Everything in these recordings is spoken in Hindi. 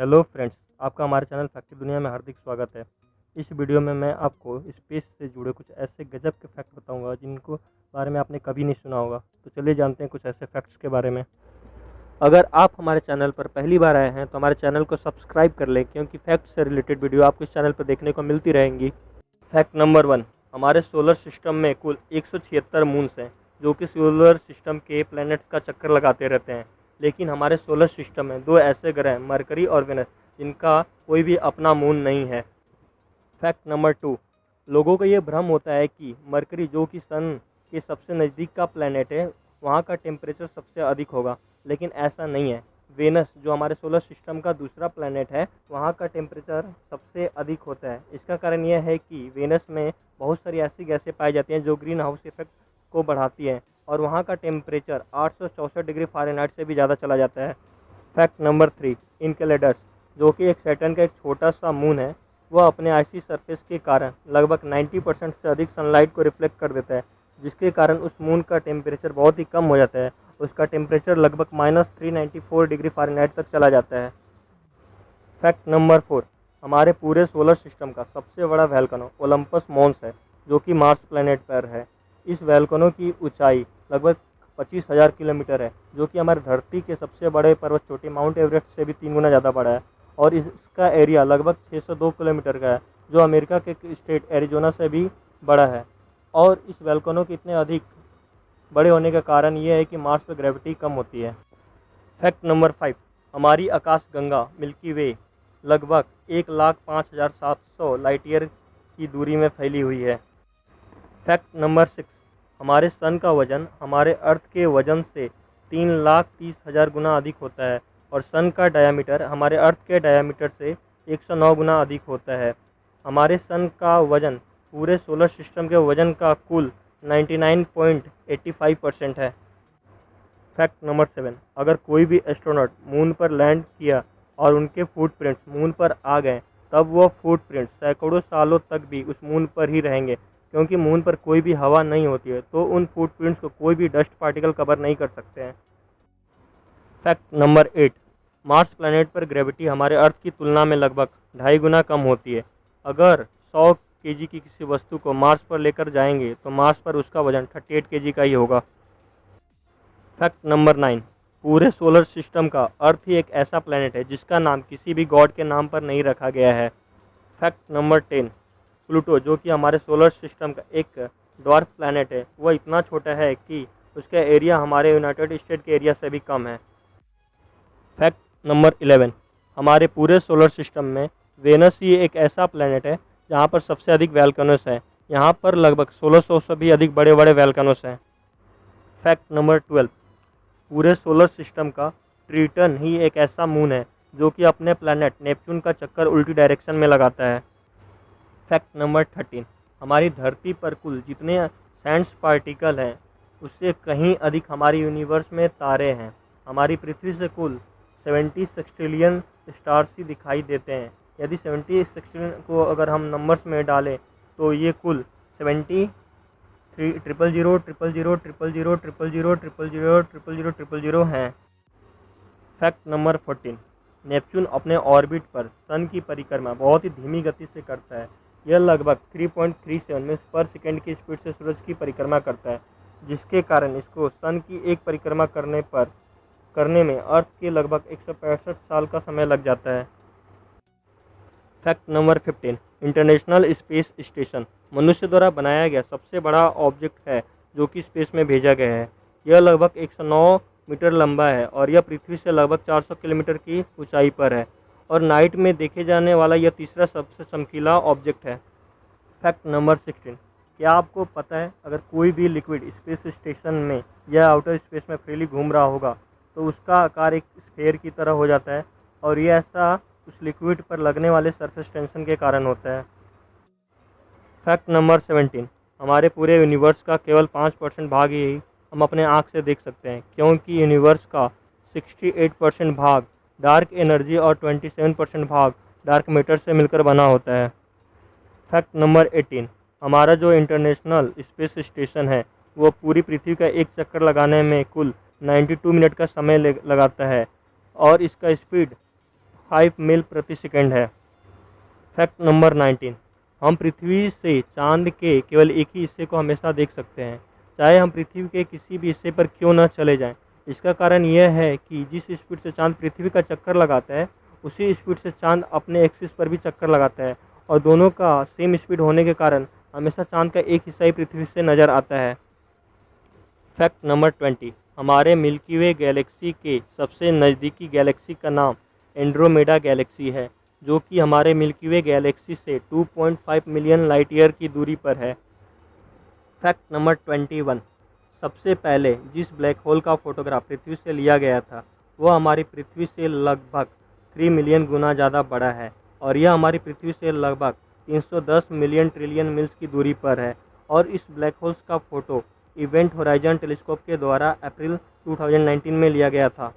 हेलो फ्रेंड्स, आपका हमारे चैनल फैक्ट दुनिया में हार्दिक स्वागत है। इस वीडियो में मैं आपको स्पेस से जुड़े कुछ ऐसे गजब के फैक्ट बताऊंगा जिनको बारे में आपने कभी नहीं सुना होगा। तो चलिए जानते हैं कुछ ऐसे फैक्ट्स के बारे में। अगर आप हमारे चैनल पर पहली बार आए हैं तो हमारे चैनल को सब्सक्राइब कर लें, क्योंकि फैक्ट से रिलेटेड वीडियो आपको इस चैनल पर देखने को मिलती रहेंगी। फैक्ट नंबर 1, हमारे सोलर सिस्टम में कुल 176 मून्स हैं जो कि सोलर सिस्टम के प्लैनेट्स का चक्कर लगाते रहते हैं। लेकिन हमारे सोलर सिस्टम में दो ऐसे ग्रह मरकरी और वेनस जिनका कोई भी अपना मून नहीं है। फैक्ट नंबर 2, लोगों को ये भ्रम होता है कि मरकरी जो कि सन के सबसे नज़दीक का प्लैनेट है वहाँ का टेम्परेचर सबसे अधिक होगा, लेकिन ऐसा नहीं है। वेनस जो हमारे सोलर सिस्टम का दूसरा प्लैनेट है वहाँ का टेम्परेचर सबसे अधिक होता है। इसका कारण यह है कि वेनस में बहुत सारी ऐसी गैसें पाई जाती हैं जो ग्रीन हाउस इफेक्ट को बढ़ाती हैं और वहाँ का टेम्परेचर 864 डिग्री फ़ारेनहाइट से भी ज़्यादा चला जाता है। फैक्ट नंबर 3, इनकेलेडस जो कि एक सैटर्न का एक छोटा सा मून है, वह अपने आइसी सरफेस के कारण लगभग 90% से अधिक सनलाइट को रिफ्लेक्ट कर देता है, जिसके कारण उस मून का टेम्परेचर बहुत ही कम हो जाता है। उसका टेम्परेचर लगभग -394 डिग्री फ़ारेनहाइट तक चला जाता है। फैक्ट नंबर 4, हमारे पूरे सोलर सिस्टम का सबसे बड़ा वोल्केनो ओलंपस मॉन्स है जो कि मार्स प्लैनेट पर है। इस वोल्केनो की ऊंचाई लगभग 25,000 किलोमीटर है, जो कि हमारी धरती के सबसे बड़े पर्वत चोटी माउंट एवरेस्ट से भी 3 गुना ज़्यादा बड़ा है। और इसका एरिया लगभग 602 किलोमीटर का है, जो अमेरिका के स्टेट एरिजोना से भी बड़ा है। और इस वोल्केनो के इतने अधिक बड़े होने का कारण ये है कि मार्स पर ग्रेविटी कम होती है। फैक्ट नंबर 5, हमारी आकाशगंगा मिल्की वे लगभग 1,05,700 लाइट ईयर की दूरी में फैली हुई है। फैक्ट नंबर 6, हमारे सन का वजन हमारे अर्थ के वजन से 3,30,000 गुना अधिक होता है और सन का डायमीटर हमारे अर्थ के डायमीटर से 109 गुना अधिक होता है। हमारे सन का वजन पूरे सोलर सिस्टम के वजन का कुल 99.85% है। फैक्ट नंबर 7, अगर कोई भी एस्ट्रोनॉट मून पर लैंड किया और उनके फुटप्रिंट्स मून पर आ गए, तब वह फुटप्रिंट्स सैकड़ों सालों तक भी उस मून पर ही रहेंगे, क्योंकि मून पर कोई भी हवा नहीं होती है, तो उन फुटप्रिंट्स को कोई भी डस्ट पार्टिकल कवर नहीं कर सकते हैं। फैक्ट नंबर 8, मार्स प्लैनेट पर ग्रेविटी हमारे अर्थ की तुलना में लगभग 2.5 गुना कम होती है। अगर 100 केजी की किसी वस्तु को मार्स पर लेकर जाएंगे तो मार्स पर उसका वजन 38 केजी का ही होगा। फैक्ट नंबर 9, पूरे सोलर सिस्टम का अर्थ ही एक ऐसा प्लैनेट है जिसका नाम किसी भी गॉड के नाम पर नहीं रखा गया है। फैक्ट नंबर 10, प्लूटो जो कि हमारे सोलर सिस्टम का एक ड्वार्फ प्लैनेट है, वह इतना छोटा है कि उसका एरिया हमारे यूनाइटेड स्टेट के एरिया से भी कम है। फैक्ट नंबर 11, हमारे पूरे सोलर सिस्टम में वेनस ही एक ऐसा प्लैनेट है जहाँ पर सबसे अधिक वोल्केनोस हैं। यहाँ पर लगभग 1600 से भी अधिक बड़े बड़े वोल्केनोस हैं। फैक्ट नंबर 12, पूरे सोलर सिस्टम का ट्रिटन ही एक ऐसा मून है जो कि अपने प्लैनेट नेपच्यून का चक्कर उल्टी डायरेक्शन में लगाता है। फैक्ट नंबर 13, हमारी धरती पर कुल जितने सैंड्स पार्टिकल हैं उससे कहीं अधिक हमारी यूनिवर्स में तारे हैं। हमारी पृथ्वी से कुल 70 सेक्सटिलियन स्टार्स ही दिखाई देते हैं। यदि 70 सेक्सटिलियन को अगर हम नंबर्स में डालें तो ये कुल 70 000000000000000 हैं। फैक्ट नंबर 14, नेपच्यून अपने ऑर्बिट पर सन की परिक्रमा बहुत ही धीमी गति से करता है। यह लगभग 3.37 मीटर पर सेकेंड की स्पीड से सूरज की परिक्रमा करता है, जिसके कारण इसको सन की एक परिक्रमा करने में अर्थ के लगभग 165 साल का समय लग जाता है। Fact number 15, international space station मनुष्य द्वारा बनाया गया सबसे बड़ा ऑब्जेक्ट है जो कि स्पेस में भेजा गया है। यह लगभग 109 मीटर लंबा है और यह पृथ्वी से लगभग 400 किलोमीटर की ऊंचाई पर है और नाइट में देखे जाने वाला यह तीसरा सबसे चमकीला ऑब्जेक्ट है। फैक्ट नंबर 16, क्या आपको पता है अगर कोई भी लिक्विड स्पेस स्टेशन में या आउटर स्पेस में फ्रीली घूम रहा होगा तो उसका आकार एक स्फेयर की तरह हो जाता है, और यह ऐसा उस लिक्विड पर लगने वाले सरफेस टेंशन के कारण होता है। फैक्ट नंबर 17, हमारे पूरे यूनिवर्स का केवल 5% भाग ही हम अपने आँख से देख सकते हैं, क्योंकि यूनिवर्स का 68% भाग डार्क एनर्जी और 27% भाग डार्क मैटर से मिलकर बना होता है। फैक्ट नंबर 18, हमारा जो इंटरनेशनल स्पेस स्टेशन है वो पूरी पृथ्वी का एक चक्कर लगाने में कुल 92 मिनट का समय लगाता है और इसका स्पीड 5 मील प्रति सेकंड है। फैक्ट नंबर 19, हम पृथ्वी से चांद के केवल एक ही हिस्से को हमेशा देख सकते हैं, चाहे हम पृथ्वी के किसी भी हिस्से पर क्यों न चले जाएं। इसका कारण यह है कि जिस स्पीड से चांद पृथ्वी का चक्कर लगाता है, उसी स्पीड से चांद अपने एक्सिस पर भी चक्कर लगाता है, और दोनों का सेम स्पीड होने के कारण हमेशा चांद का एक हिस्सा ही पृथ्वी से नज़र आता है। फैक्ट नंबर 20, हमारे मिल्की वे गैलेक्सी के सबसे नज़दीकी गैलेक्सी का नाम एंड्रोमेडा गैलेक्सी है, जो कि हमारे मिल्की वे गैलेक्सी से 2.5 मिलियन लाइट ईयर की दूरी पर है। फैक्ट नंबर 21, सबसे पहले जिस ब्लैक होल का फोटोग्राफ पृथ्वी से लिया गया था, वह हमारी पृथ्वी से लगभग 3 मिलियन गुना ज़्यादा बड़ा है, और यह हमारी पृथ्वी से लगभग 310 मिलियन ट्रिलियन मील्स की दूरी पर है, और इस ब्लैक होल्स का फोटो इवेंट होराइजन टेलीस्कोप के द्वारा अप्रैल 2019 में लिया गया था।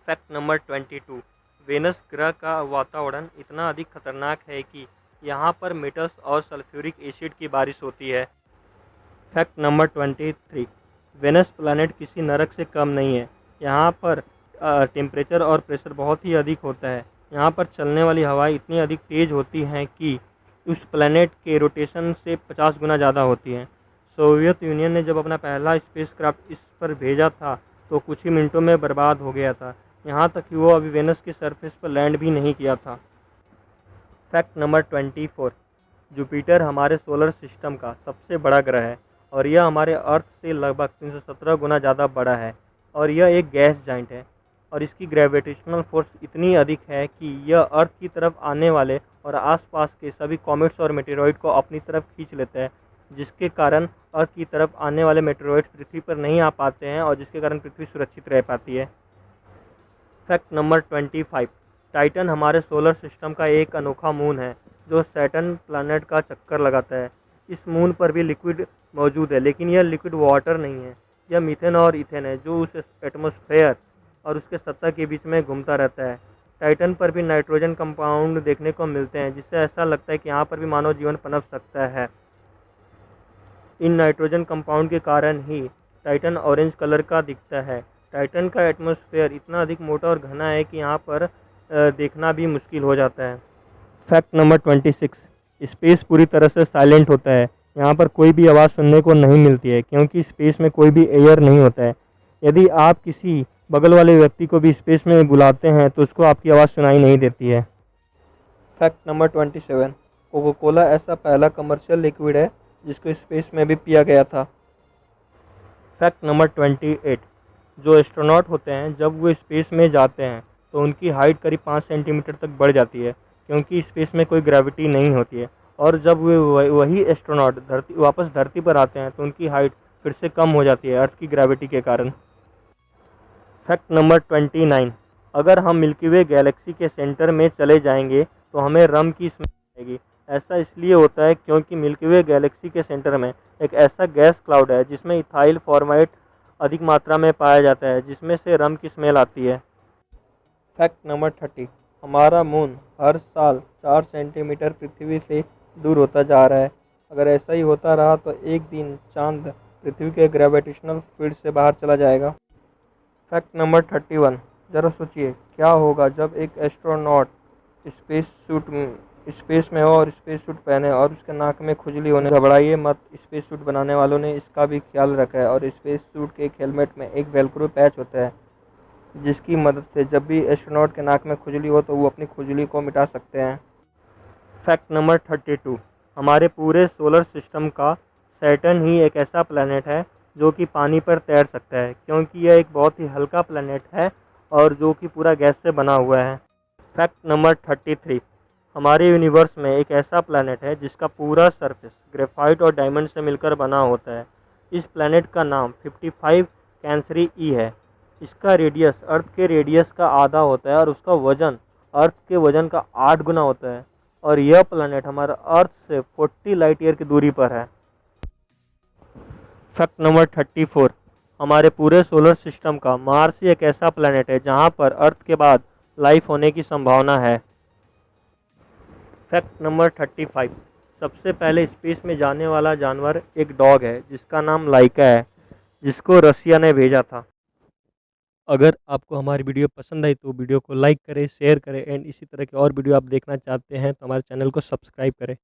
फैक्ट नंबर 22, वेनस ग्रह का वातावरण इतना अधिक खतरनाक है कि यहाँ पर मेटल्स और सल्फ्यूरिक एसिड की बारिश होती है। फैक्ट नंबर 23, वेनस प्लैनेट किसी नरक से कम नहीं है। यहाँ पर टेम्परेचर और प्रेशर बहुत ही अधिक होता है। यहाँ पर चलने वाली हवाएं इतनी अधिक तेज़ होती हैं कि उस प्लैनेट के रोटेशन से 50 गुना ज़्यादा होती हैं। सोवियत यूनियन ने जब अपना पहला स्पेसक्राफ्ट इस पर भेजा था तो कुछ ही मिनटों में बर्बाद हो गया था, यहाँ तक कि वो अभी वेनस के सरफेस पर लैंड भी नहीं किया था। फैक्ट नंबर 24, जुपिटर हमारे सोलर सिस्टम का सबसे बड़ा ग्रह है, और यह हमारे अर्थ से लगभग 317 गुना ज़्यादा बड़ा है, और यह एक गैस जाइंट है, और इसकी ग्रेविटेशनल फोर्स इतनी अधिक है कि यह अर्थ की तरफ आने वाले और आसपास के सभी कॉमेट्स और मेटेरॉइड को अपनी तरफ खींच लेता है, जिसके कारण अर्थ की तरफ आने वाले मेटेरॉइड्स पृथ्वी पर नहीं आ पाते हैं, और जिसके कारण पृथ्वी सुरक्षित रह पाती है। फैक्ट नंबर 25, टाइटन हमारे सोलर सिस्टम का एक अनोखा मून है जो सैटर्न प्लैनेट का चक्कर लगाता है। इस मून पर भी लिक्विड मौजूद है, लेकिन यह लिक्विड वाटर नहीं है, यह मीथेन और इथेन है जो उस एटमॉस्फेयर और उसके सतह के बीच में घूमता रहता है। टाइटन पर भी नाइट्रोजन कंपाउंड देखने को मिलते हैं, जिससे ऐसा लगता है कि यहाँ पर भी मानव जीवन पनप सकता है। इन नाइट्रोजन कंपाउंड के कारण ही टाइटन ऑरेंज कलर का दिखता है। टाइटन का एटमॉस्फेयर इतना अधिक मोटा और घना है कि यहाँ पर देखना भी मुश्किल हो जाता है। फैक्ट नंबर 26, स्पेस पूरी तरह से साइलेंट होता है। यहाँ पर कोई भी आवाज़ सुनने को नहीं मिलती है, क्योंकि स्पेस में कोई भी एयर नहीं होता है। यदि आप किसी बगल वाले व्यक्ति को भी स्पेस में बुलाते हैं तो उसको आपकी आवाज़ सुनाई नहीं देती है। फैक्ट नंबर 27, कोका कोला ऐसा पहला कमर्शियल लिक्विड है जिसको स्पेस में भी पिया गया था। फैक्ट नंबर 28, जो एस्ट्रोनॉट होते हैं जब वो स्पेस में जाते हैं तो उनकी हाइट करीब 5 सेंटीमीटर तक बढ़ जाती है, क्योंकि स्पेस में कोई ग्रेविटी नहीं होती है, और जब वे वही एस्ट्रोनॉट वापस धरती पर आते हैं तो उनकी हाइट फिर से कम हो जाती है अर्थ की ग्रेविटी के कारण। फैक्ट नंबर 29, अगर हम मिल्की वे गैलेक्सी के सेंटर में चले जाएंगे तो हमें रम की स्मेल आएगी। ऐसा इसलिए होता है क्योंकि मिल्की वे गैलेक्सी के सेंटर में एक ऐसा गैस क्लाउड है जिसमें इथाइल फॉर्माइड अधिक मात्रा में पाया जाता है, जिसमें से रम की स्मेल आती है। फैक्ट नंबर 30, हमारा मून हर साल 4 सेंटीमीटर पृथ्वी से दूर होता जा रहा है। अगर ऐसा ही होता रहा तो एक दिन चांद पृथ्वी के ग्रेविटेशनल फील्ड से बाहर चला जाएगा। फैक्ट नंबर 31, ज़रा सोचिए क्या होगा जब एक एस्ट्रोनॉट स्पेस में हो और स्पेस सूट पहने और उसके नाक में खुजली होने। घबराइए मत, स्पेस सूट बनाने वालों ने इसका भी ख्याल रखा है, और स्पेस सूट के एक हेलमेट में एक वेलक्रो पैच होता है जिसकी मदद से जब भी एस्ट्रोनॉट के नाक में खुजली हो तो वो अपनी खुजली को मिटा सकते हैं। फैक्ट नंबर 32, हमारे पूरे सोलर सिस्टम का सैटर्न ही एक ऐसा प्लैनेट है जो कि पानी पर तैर सकता है, क्योंकि यह एक बहुत ही हल्का प्लैनेट है और जो कि पूरा गैस से बना हुआ है। फैक्ट नंबर 33, हमारे यूनिवर्स में एक ऐसा प्लैनेट है जिसका पूरा सरफेस ग्रेफाइट और डायमंड से मिलकर बना होता है। इस प्लैनेट का नाम 55 कैंसरी ई है। इसका रेडियस अर्थ के रेडियस का आधा होता है और उसका वजन अर्थ के वजन का 8 गुना होता है, और यह प्लैनेट हमारा अर्थ से 40 लाइट ईयर की दूरी पर है। फैक्ट नंबर 34, हमारे पूरे सोलर सिस्टम का मार्स ही एक ऐसा प्लैनेट है जहां पर अर्थ के बाद लाइफ होने की संभावना है। फैक्ट नंबर 35, सबसे पहले स्पेस में जाने वाला जानवर एक डॉग है जिसका नाम लाइका है, जिसको रसिया ने भेजा था। अगर आपको हमारी वीडियो पसंद आई तो वीडियो को लाइक करें, शेयर करें एंड इसी तरह के और वीडियो आप देखना चाहते हैं तो हमारे चैनल को सब्सक्राइब करें।